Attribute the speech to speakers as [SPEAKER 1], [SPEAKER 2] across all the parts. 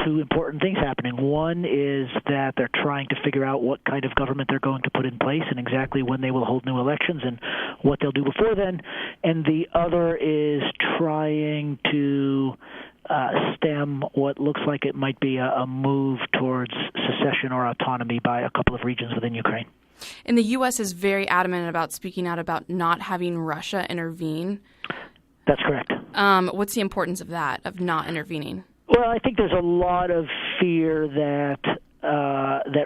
[SPEAKER 1] two important things happening. One is that they're trying to figure out what kind of government they're going to put in place and exactly when they will hold new elections and what they'll do before then. And the other is trying to stem what looks like it might be a move towards secession or autonomy by a couple of regions within Ukraine.
[SPEAKER 2] And the U.S. is very adamant about speaking out about not having Russia intervene.
[SPEAKER 1] That's correct.
[SPEAKER 2] What's the importance of that, of not intervening?
[SPEAKER 1] Well, I think there's a lot of fear that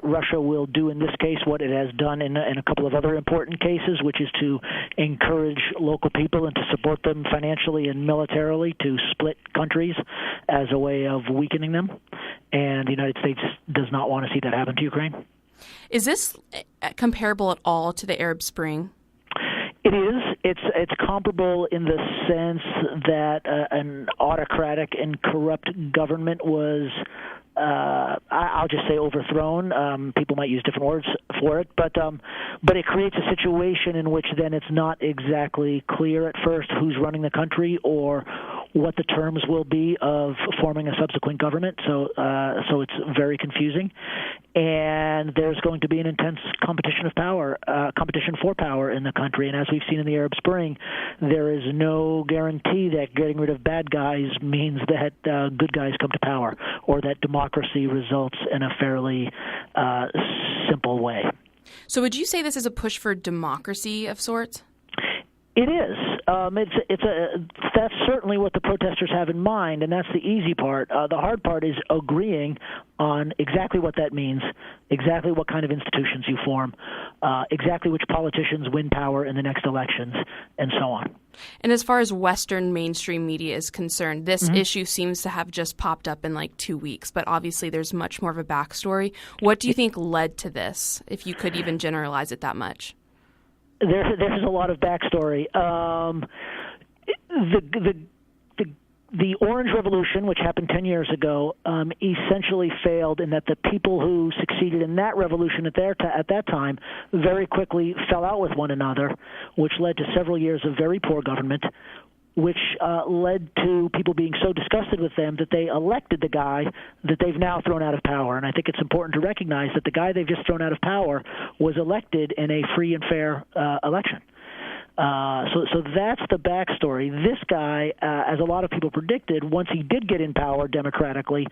[SPEAKER 1] Russia will do in this case what it has done in a couple of other important cases, which is to encourage local people and to support them financially and militarily to split countries as a way of weakening them. And the United States does not want to see that happen to Ukraine.
[SPEAKER 2] Is this comparable at all to the Arab Spring?
[SPEAKER 1] It is. It's comparable in the sense that an autocratic and corrupt government was, I'll just say, overthrown. People might use different words for it, but it creates a situation in which then it's not exactly clear at first who's running the country or what the terms will be of forming a subsequent government. So it's very confusing, and there's going to be an intense competition for power in the country. And as we've seen in the Arab Spring, there is no guarantee that getting rid of bad guys means that good guys come to power, or that democracy results in a fairly simple way.
[SPEAKER 2] So would you say this is a push for democracy of sorts?
[SPEAKER 1] It is. That's certainly what the protesters have in mind, and that's the easy part. The hard part is agreeing on exactly what that means, exactly what kind of institutions you form, exactly which politicians win power in the next elections, and so on.
[SPEAKER 2] And as far as Western mainstream media is concerned, this issue seems to have just popped up in like 2 weeks, but obviously there's much more of a backstory. What do you think led to this, if you could even generalize it that much?
[SPEAKER 1] There's a lot of backstory. The Orange Revolution, which happened 10 years ago, essentially failed in that the people who succeeded in that revolution at that time very quickly fell out with one another, which led to several years of very poor government, which led to people being so disgusted with them that they elected the guy that they've now thrown out of power. And I think it's important to recognize that the guy they've just thrown out of power was elected in a free and fair election. So that's the backstory. This guy, as a lot of people predicted, once he did get in power democratically,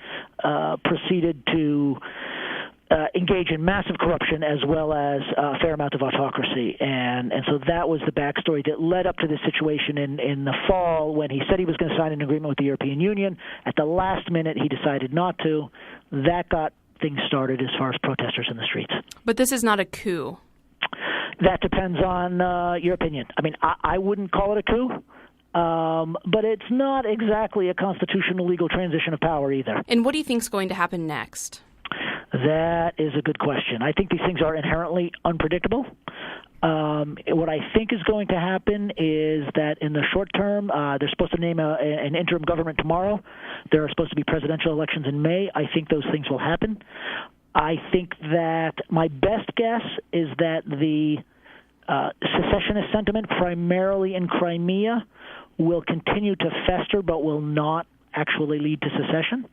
[SPEAKER 1] proceeded to engage in massive corruption as well as a fair amount of autocracy. And so that was the backstory that led up to this situation in the fall when he said he was going to sign an agreement with the European Union. At the last minute, he decided not to. That got things started as far as protesters in the streets.
[SPEAKER 2] But this is not a coup.
[SPEAKER 1] That depends on your opinion. I mean, I wouldn't call it a coup. But it's not exactly a constitutional legal transition of power either.
[SPEAKER 2] And what do you think is going to happen next?
[SPEAKER 1] That is a good question. I think these things are inherently unpredictable. What I think is going to happen is that in the short term, they're supposed to name an interim government tomorrow. There are supposed to be presidential elections in May. I think those things will happen. I think that my best guess is that the secessionist sentiment, primarily in Crimea, will continue to fester but will not actually lead to secession.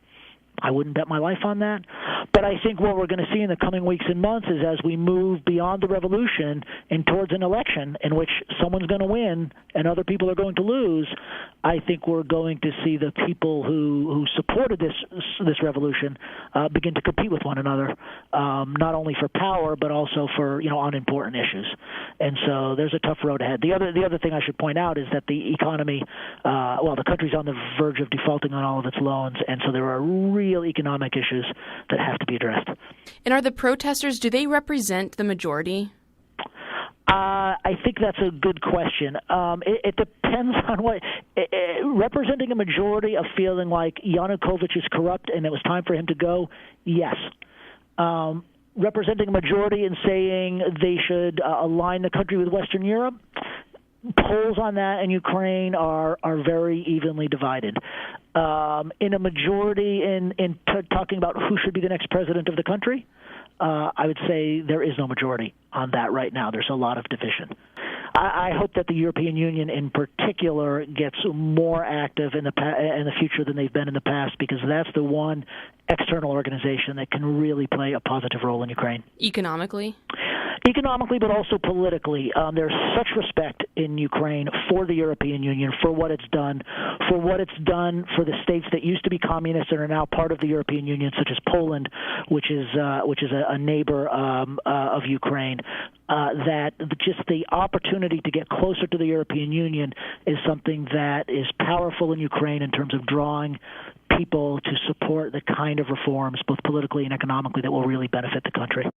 [SPEAKER 1] I wouldn't bet my life on that. But I think what we're going to see in the coming weeks and months is as we move beyond the revolution and towards an election in which someone's going to win and other people are going to lose, I think we're going to see the people who supported this revolution begin to compete with one another, not only for power but also for on important issues. And so there's a tough road ahead. The other thing I should point out is that the economy, the country's on the verge of defaulting on all of its loans, and so there are real economic issues that have to be addressed. And
[SPEAKER 2] are the protesters, do they represent the majority?
[SPEAKER 1] I think that's a good question. It depends on what. Representing a majority of feeling like Yanukovych is corrupt and it was time for him to go, yes. Representing a majority and saying they should align the country with Western Europe, polls on that in Ukraine are very evenly divided. In a majority in talking about who should be the next president of the country, I would say there is no majority on that right now. There's a lot of division. I hope that the European Union in particular gets more active in the future than they've been in the past, because that's the one external organization that can really play a positive role in Ukraine. Economically, but also politically. There's such respect in Ukraine for the European Union, for what it's done for the states that used to be communist and are now part of the European Union, such as Poland, which is a neighbor of Ukraine. That just the opportunity to get closer to the European Union is something that is powerful in Ukraine in terms of drawing people to support the kind of reforms, both politically and economically, that will really benefit the country.